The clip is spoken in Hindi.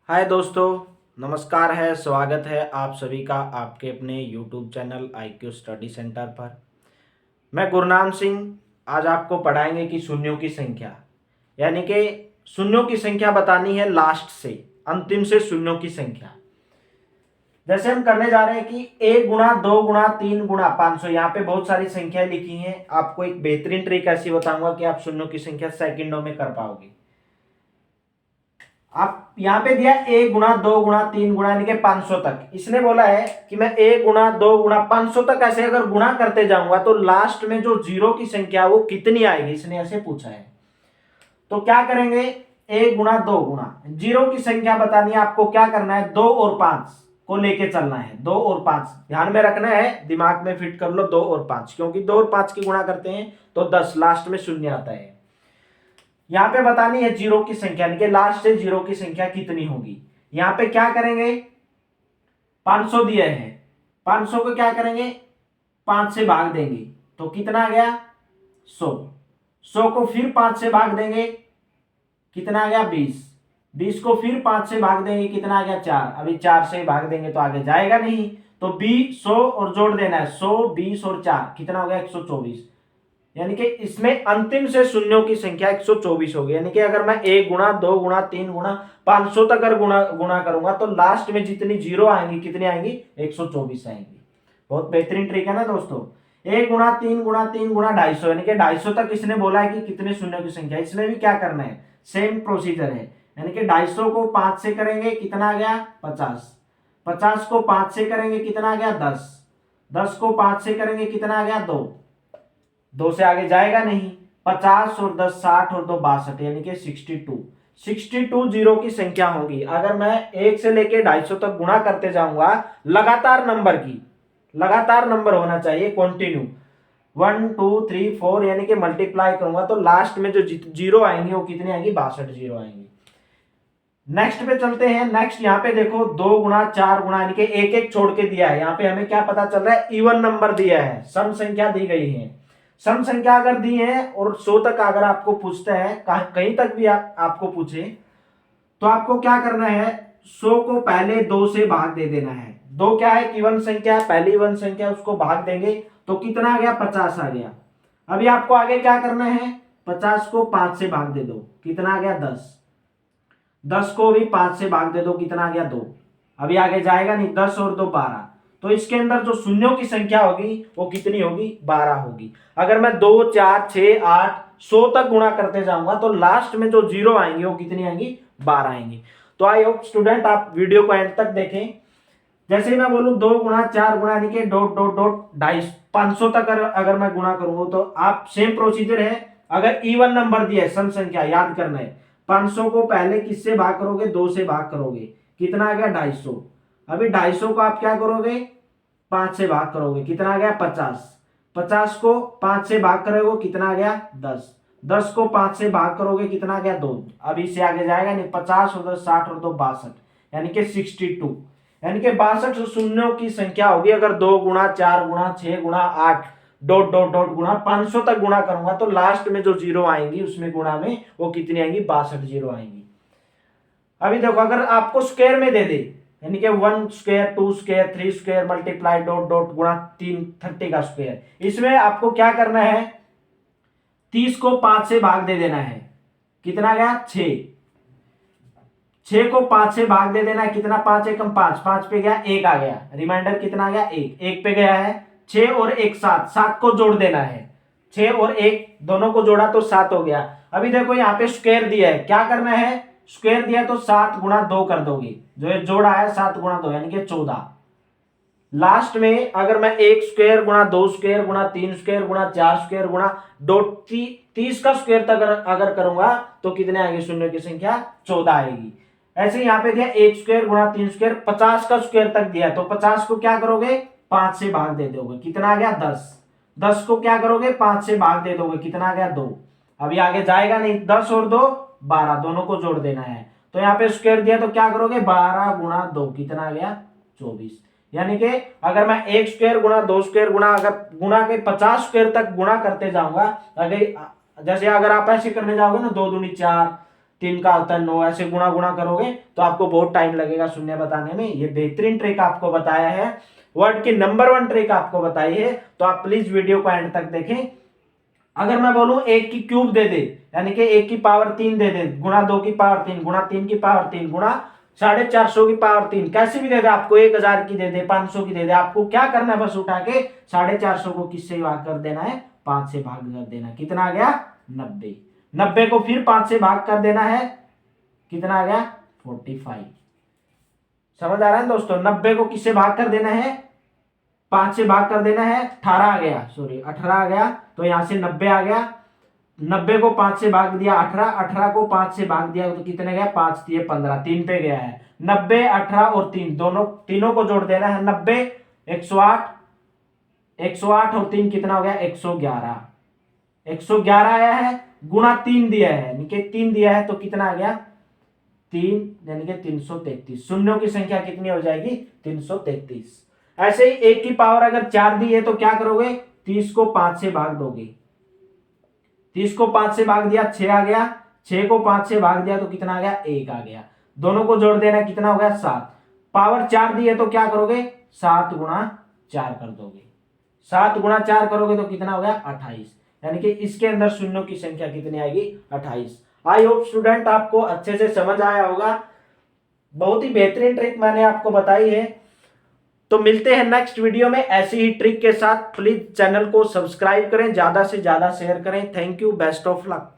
हाय दोस्तों, नमस्कार है। स्वागत है आप सभी का आपके अपने YouTube channel IQ study centre पर। मैं गुरनाम सिंह आज आपको पढ़ाएंगे कि शून्यों की संख्या, यानी कि शून्यों की संख्या बतानी है लास्ट से, अंतिम से शून्यों की संख्या। जैसे हम करने जा रहे हैं कि 1 गुणा 2 गुणा 3 गुणा 500। यहाँ पे बहुत सारी संख्याएं लिखी हैं। आपको एक बेहतरीन ट्रिक ऐसी बताऊंगा कि आप शून्यों की संख्या सेकंडों में कर पाओगे। आप यहाँ पे दिया 1 गुणा 2 गुणा 3 गुणा यानी कि 500 तक। इसने बोला है कि मैं 1 गुणा 2 गुणा 500 तक ऐसे अगर गुणा करते जाऊंगा तो लास्ट में जो जीरो की संख्या वो कितनी आएगी, इसने ऐसे पूछा है। तो क्या करेंगे, 1 गुणा 2 गुणा जीरो की संख्या बतानी है आपको। क्या करना है, 2 और 5 को लेके चलना है। 2 और 5 ध्यान में रखना है, दिमाग में फिट कर लो। 2 और 5, क्योंकि 2 और 5 की गुणा करते हैं तो 10, लास्ट में शून्य आता है। यहां पे बतानी है जीरो की संख्या, यानी कि लास्ट से जीरो की संख्या कितनी होगी। यहां पे क्या करेंगे, 500 दिया है, 500 को क्या करेंगे, 5 से भाग देंगे तो कितना आ गया, 100। 100 को फिर 5 से भाग देंगे, कितना आ गया, 20। 20 को फिर 5 से भाग देंगे, कितना आ गया, 4। अभी 4 से भाग देंगे तो आगे जाएगा नहीं, तो 20 100 और जोड़ देना है, 100 20 और 4 कितना हो गया, 124। यानी कि इसमें अंतिम से शून्यों की संख्या 124 होगी। यानी कि अगर मैं 1 गुणा 2 गुणा 3 गुणा 500 तक अगर गुणा गुणा करूंगा तो लास्ट में जितनी जीरो आएंगी कितनी आएंगी, 124 आएंगी। बहुत बेहतरीन ट्रिक है ना दोस्तों। 1 गुणा 3 गुणा 3 गुणा 250, यानी कि 250 तक इसने बोला है कि कितने शून्यों की संख्या। इसमें भी क्या करना है, सेम प्रोसीजर है। यानी कि 250 को 5 से करेंगे, कितना आ गया, 50। 50 को 5 से करेंगे, कितना आ गया, 10। 10 को 5 से करेंगे, कितना आ गया, 2। 2 से आगे जाएगा नहीं। 50 और 10 60 और 2 62, यानी कि 62। 62 जीरो की संख्या होगी। अगर मैं 1 से लेके 250 तक गुणा करते जाऊंगा, लगातार नंबर की, लगातार नंबर होना चाहिए, कंटिन्यू 1 2 3 4, यानी कि मल्टीप्लाई करूंगा तो लास्ट में जो जीरो आएंगे वो कितने आएंगी, 62 जीरो आएंगे। नेक्स्ट पे चलते हैं। नेक्स्ट यहाँ पे देखो 2 गुणा 4 गुणा, यानी कि एक एक छोड़ के दिया है। यहाँ पे हमें क्या पता चल रहा है, इवन नंबर दिया है, सम संख्या दी गई है। सम संख्या अगर दी है और 100 तक अगर आपको पूछता है, कहीं तक भी आपको पूछे, तो आपको क्या करना है, 100 को पहले 2 से भाग दे देना है। 2 क्या है, इवन संख्या, पहली इवन संख्या, उसको भाग देंगे तो कितना आ गया, 50 आ गया। अभी आपको आगे क्या करना है, 50 को 5 से भाग दे दो, कितना आ गया, 10। 10 को भी 5 से भाग दे दो, कितना आ गया, 2। अभी आगे जाएगा नहीं, 10 और 2 12। तो इसके अंदर जो शून्यों की संख्या होगी वो कितनी होगी, 12 होगी। अगर मैं 2 4 6 8 100 तक गुणा करते जाऊंगा तो लास्ट में जो जीरो आएंगे वो कितनी आएंगी, 12 आएंगी। तो आई होप स्टूडेंट आप वीडियो को एंड तक देखें। जैसे ही मैं बोलूं 2 गुणा 4 गुणा, यानी कि डॉट डॉट डॉट 250 500 तक अगर मैं गुणा करूंगा तो आप सेम प्रोसीजर है। अगर इवन नंबर दिया है, सम संख्या याद करना है, 500 को पहले किससे भाग करोगे, 2 से भाग करोगे, कितना आ गया, 250। अभी 250 को आप क्या करोगे, 5 से भाग करोगे, कितना आ गया, 50। 50 को 5 से भाग करोगे, कितना आ गया, 10। 10 को 5 से भाग करोगे, कितना आ गया, 2। अभी इससे आगे जाएगा नहीं, 50 और 10 60 और 2 62, यानी कि 62। यानी कि 62 शून्यों की संख्या होगी। अगर 2 गुणा 4 गुणा 6 गुणा 8 डॉट डॉट डॉट गुणा 500 तक गुणा करूंगा तो लास्ट में जो जीरो आएंगी उसमें गुणा में वो कितनी आएंगी, 62 जीरो आएंगी। अभी देखो अगर आपको स्क्वायर में दे दे, यानी कि 1 square 2 square 3 square multiply dot dot गुणा 3 30 का स्क्वायर, इसमें आपको क्या करना है, 30 को 5 से भाग दे देना है, कितना गया, 6। 6 को 5 से भाग दे देना है, कितना, 5 एकम 5, 5 पे गया 1 आ गया, रिमाइंडर कितना आ गया, 1। 1 पे गया है 6 और 1 7, 7 को जोड़ देना है। 6 और 1 दोनों को जोड़ा तो 7 हो गया। अभी देखो यहाँ पे स्क्वायर दिया है, क्या करना है, स्क्वायर दिया तो 7 गुणा 2 कर दोगे, जो ये जोड़ा है 7 गुणा 2 यानी कि 14। लास्ट में अगर मैं 1 स्क्वायर गुणा 2 स्क्वायर गुणा 3 स्क्वायर गुणा 4 स्क्वायर गुणा डॉट 30 का स्क्वायर तक अगर करूंगा तो कितने आएंगे, शून्य की संख्या 14 आएगी। ऐसे यहाँ पे दिया 1 स्क्वायर गुणा 3 स्क्वायर, 50 का स्क्वायर तक दिया तो 50 को क्या करोगे, 5 से भाग दे दोगे, कितना आ गया, 10। 10 को क्या करोगे, 5 से भाग दे दोगे, कितना आ गया, 2। अभी आगे जाएगा नहीं, 10 और 2 12, दोनों को जोड़ देना है। तो यहाँ पे स्क्वायर दिया तो क्या करोगे, 12 गुणा 2 कितना आ गया, 24। यानी कि अगर मैं 1 स्क्वायर गुणा 2 स्क्वायर गुणा, अगर गुणा के 50 स्क्वायर तक गुणा करते जाऊंगा, अगर जैसे अगर आप ऐसे करने जाओगे ना, 2 दूनी 4 3 का होता है 9, ऐसे गुणा गुणा करोगे तो आपको बहुत टाइम लगेगा शून्य बताने में। ये बेहतरीन ट्रिक आपको बताया है, वर्ड की नंबर 1 ट्रिक आपको बताई है, तो आप प्लीज वीडियो को एंड तक देखें। अगर मैं बोलूं 1 की क्यूब दे दे, यानी कि 1 की पावर 3 दे दे, गुणा 2 की पावर 3, गुणा 3 की पावर 3, गुणा 450 की पावर 3, कैसी भी दे दे आपको, 1000 की दे दे, 500 की दे दे, आपको क्या करना है, बस उठा के 450 को किससे भाग कर देना है, 5 से भाग कर देना। कितना आ गया, 90। 90 को फिर 5 से भाग कर देना है, कितना आ गया, 45। समझ आ रहा है दोस्तों, 90 को किससे भाग कर देना है, 5 से भाग कर देना है, 18 आ गया, सॉरी 18 आ गया, तो यहां से 90 आ गया। 90 को 5 से भाग दिया 18, 18 को 5 से भाग दिया तो कितने गया, 5 दिए 15, 3 पे गया है। 90, 18 और 3, दोनों तीनों को जोड़ देना है, 90, 108, 108 और 3 कितना हो गया, 111। 111 आया है, गुणा 3 दिया है, यानी कि 3 दिया है तो कितना आ गया, 3, यानी कि 333। शून्यों की संख्या कितनी हो जाएगी, 333। ऐसे ही 1 की पावर अगर 4 दी है तो क्या करोगे, 30 को 5 से भाग दोगे, 30 को 5 से भाग दिया 6 आ गया, 6 को 5 से भाग दिया तो कितना आ गया, 1 आ गया। दोनों को जोड़ देना, कितना हो गया, 7। पावर 4 दी है तो क्या करोगे, 7 गुणा 4 कर दोगे, 7 गुणा 4 करोगे तो कितना हो गया, 28। यानी कि इसके अंदर शून्यों की संख्या कितनी आएगी, 28। आई होप स्टूडेंट आपको अच्छे से समझ आया होगा, बहुत ही बेहतरीन ट्रिक मैंने आपको बताई है। तो मिलते हैं नेक्स्ट वीडियो में ऐसी ही ट्रिक के साथ। प्लीज चैनल को सब्सक्राइब करें, ज्यादा से ज्यादा शेयर करें। Thank you, best of luck.